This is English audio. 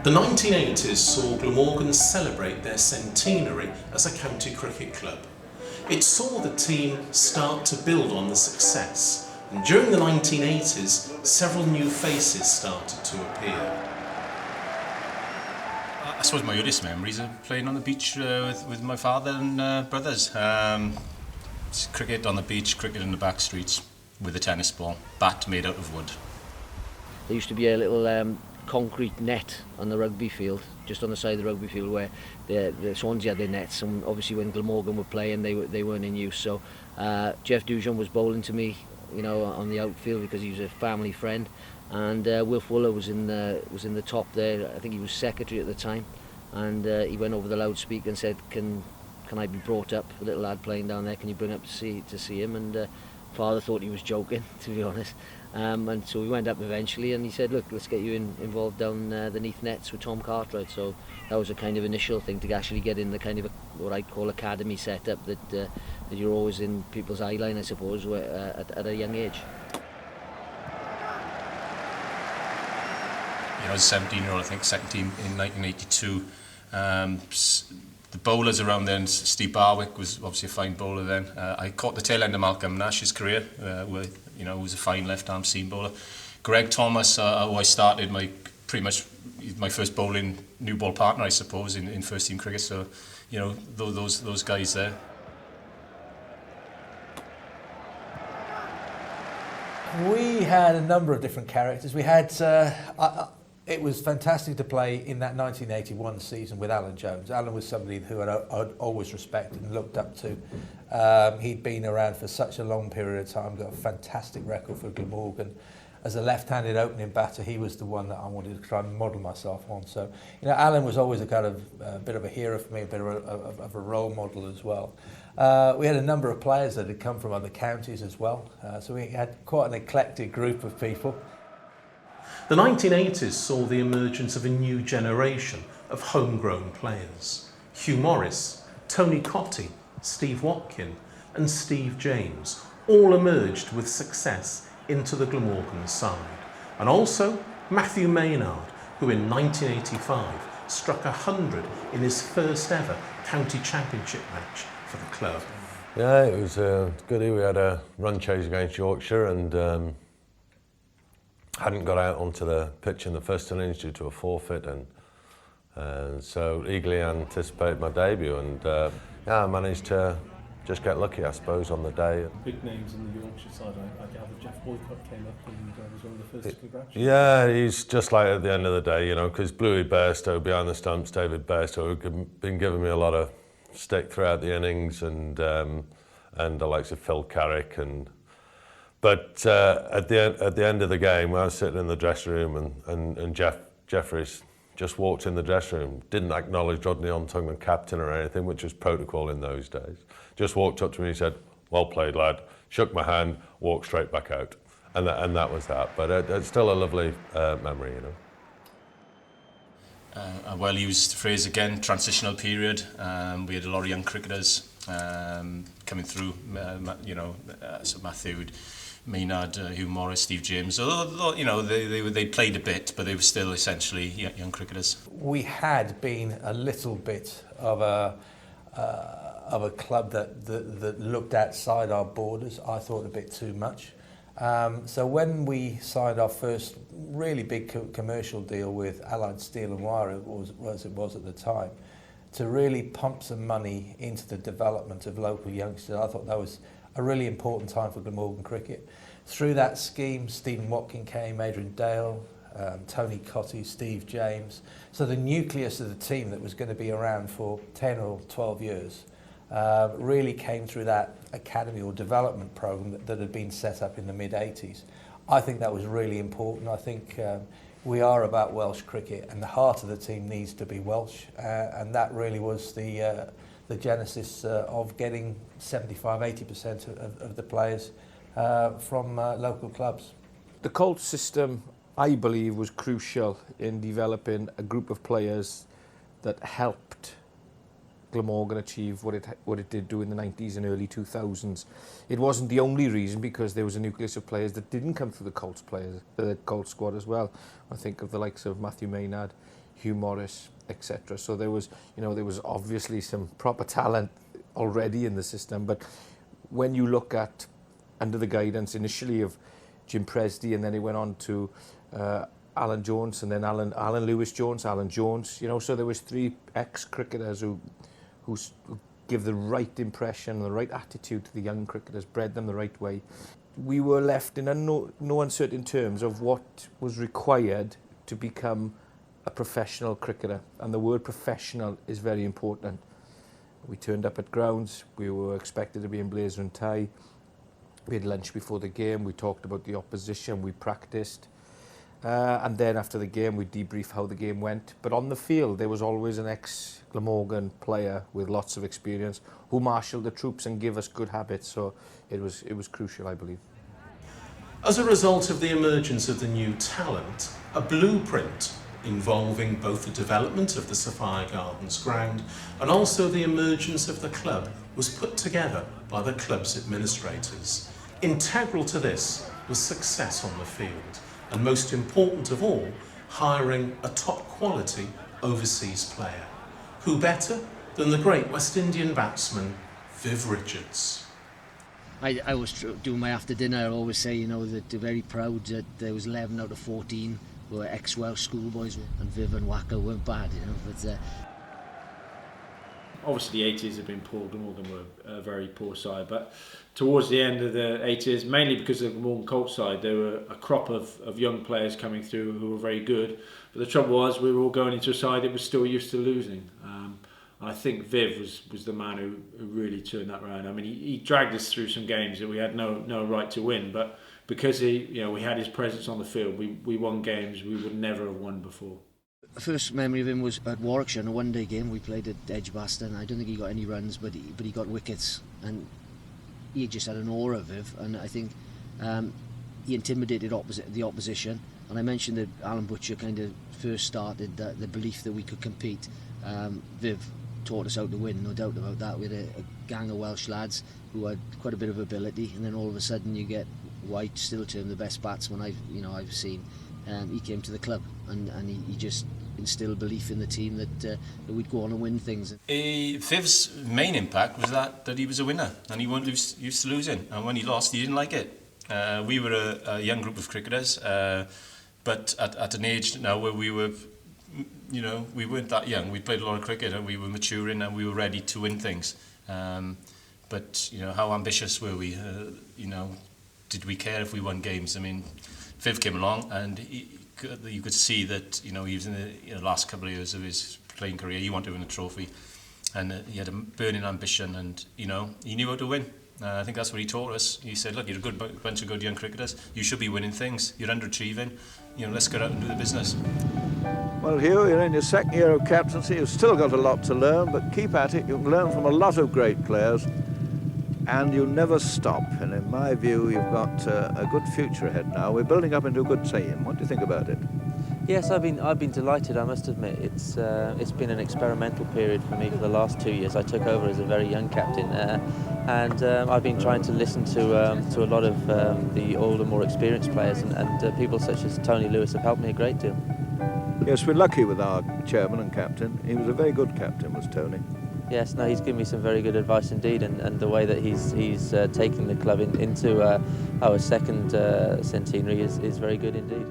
The 1980s saw Glamorgan celebrate their centenary as a county cricket club. It saw the team start to build on the success, and during the 1980s, several new faces started to appear. I suppose my earliest memories are playing on the beach with my father and brothers. Cricket on the beach, cricket in the back streets with a tennis ball, bat made out of wood. There used to be a little concrete net on the rugby field, just on the side of the rugby field, where the Swansea had their nets, and obviously when Glamorgan were playing they weren't in use. So Jeff Dujon was bowling to me, on the outfield because he was a family friend, and Wilf Wooler was in the top there. I think he was secretary at the time, and he went over the loudspeaker and said, "Can I be brought up? A little lad playing down there. Can you bring up to see him?" And father thought he was joking, to be honest. And so we went up eventually, and he said, "Look, let's get you involved down the Neath nets with Tom Cartwright." So that was a kind of initial thing to actually get in the kind of what I'd call academy setup that you're always in people's eye line, I suppose, at a young age. As a 17-year-old, I think, second team in 1982. The bowlers around then, Steve Barwick was obviously a fine bowler then. I caught the tail end of Malcolm Nash's career, who was a fine left-arm seam bowler. Greg Thomas, who I started pretty much my first bowling new ball partner, I suppose, in first team cricket. So, those guys there. We had a number of different characters. We had. It was fantastic to play in that 1981 season with Alan Jones. Alan was somebody who I'd always respected and looked up to. He'd been around for such a long period of time, got a fantastic record for Glamorgan. As a left-handed opening batter, he was the one that I wanted to try and model myself on. So, Alan was always a kind of bit of a hero for me, a bit of a role model as well. We had a number of players that had come from other counties as well. So we had quite an eclectic group of people. The 1980s saw the emergence of a new generation of homegrown players. Hugh Morris, Tony Cotty, Steve Watkin and Steve James all emerged with success into the Glamorgan side. And also Matthew Maynard, who in 1985 struck 100 in his first ever county championship match for the club. Yeah, it was good. We had a run chase against Yorkshire and hadn't got out onto the pitch in the first innings due to a forfeit, and so eagerly anticipated my debut, and I managed to just get lucky, I suppose, on the day. Big names in the Yorkshire side, I gather. Jeff Boycott came up and was one of the first to congratulate. Yeah, he's just like at the end of the day, because Bluey Bairstow behind the stumps, David Bairstow, had been giving me a lot of stick throughout the innings, and the likes of Phil Carrick But at the end of the game, when I was sitting in the dressing room and Jeffries just walked in the dressing room, didn't acknowledge Rodney Ontung, the captain or anything, which was protocol in those days. Just walked up to me and said, "Well played, lad," shook my hand, walked straight back out. And that was that. But it's still a lovely memory, A well-used phrase again, transitional period. We had a lot of young cricketers coming through, so Matthew, Maynard, Hugh Morris, Steve James. Although, they played a bit, but they were still essentially young cricketers. We had been a little bit of a club that looked outside our borders. I thought a bit too much. So when we signed our first really big commercial deal with Allied Steel and Wire, as it was at the time, to really pump some money into the development of local youngsters, I thought that was a really important time for Glamorgan cricket. Through that scheme, Stephen Watkin came, Adrian Dale, Tony Cotty, Steve James. So the nucleus of the team that was going to be around for 10 or 12 years really came through that academy or development program that had been set up in the mid-80s. I think that was really important. I think we are about Welsh cricket, and the heart of the team needs to be Welsh, and that really was the genesis of getting 75–80% of the players from local clubs. The Colt system, I believe, was crucial in developing a group of players that helped Glamorgan achieve what it did do in the 90s and early 2000s. It wasn't the only reason, because there was a nucleus of players that didn't come through the Colts squad as well. I think of the likes of Matthew Maynard, Hugh Morris, etc. So there was, there was obviously some proper talent already in the system. But when you look at, under the guidance initially of Jim Presty, and then it went on to Alan Jones, and then Alan Lewis-Jones, Alan Jones, so there was 3 ex-cricketers who give the right impression, the right attitude to the young cricketers, bred them the right way. We were left in no uncertain terms of what was required to become a professional cricketer, and the word professional is very important. We turned up at grounds, we were expected to be in blazer and tie, we had lunch before the game, we talked about the opposition, we practiced, and then after the game we debrief how the game went. But on the field there was always an ex-Glamorgan player with lots of experience who marshalled the troops and gave us good habits, so it was crucial, I believe. As a result of the emergence of the new talent, a blueprint involving both the development of the Sapphire Gardens ground and also the emergence of the club was put together by the club's administrators. Integral to this was success on the field, and most important of all, hiring a top quality overseas player. Who better than the great West Indian batsman Viv Richards? I was doing my after dinner, I always say, that they're very proud that there was 11 out of 14 were ex-Welsh schoolboys, and Viv and Waka weren't bad, but obviously the 80s have been poor. Glamorgan were a very poor side, but towards the end of the 80s, mainly because of the Glamorgan Colt side, there were a crop of young players coming through who were very good. But the trouble was, we were all going into a side that was still used to losing. I think Viv was the man who really turned that round. I mean, he dragged us through some games that we had no right to win, but because we had his presence on the field, we won games we would never have won before. The first memory of him was at Warwickshire in a one-day game. We played at Edgbaston. I don't think he got any runs, but he got wickets, and he just had an aura, Viv, and I think he intimidated the opposition. And I mentioned that Alan Butcher kind of first started the belief that we could compete. Viv taught us how to win, no doubt about that. We had a gang of Welsh lads who had quite a bit of ability, and then all of a sudden you get White, still termed the best batsman I've seen. He came to the club, and he just instilled belief in the team that we'd go on and win things. Viv's main impact was that he was a winner, and he wasn't used to losing, and when he lost he didn't like it. We were a young group of cricketers, but at an age now where we were, we weren't that young. We played a lot of cricket and we were maturing and we were ready to win things. But how ambitious were we? Did we care if we won games? I mean, Viv came along and you could see that he was in the last couple of years of his playing career. He wanted to win a trophy, and he had a burning ambition, and he knew how to win. I think that's what he taught us. He said, look, you're a good bunch of good young cricketers. You should be winning things. You're underachieving. Let's get out and do the business. Well, Hugh, you're in your second year of captaincy. You've still got a lot to learn, but keep at it. You can learn from a lot of great players, and you'll never stop. And in my view, you've got a good future ahead now. We're building up into a good team. What do you think about it? Yes, I've been delighted, I must admit. It's been an experimental period for me for the last 2 years. I took over as a very young captain, and I've been trying to listen to a lot of the older, more experienced players, and people such as Tony Lewis have helped me a great deal. Yes, we're lucky with our chairman and captain. He was a very good captain, was Tony. Yes, no, he's given me some very good advice indeed, and the way that he's taking the club into our second centenary is very good indeed.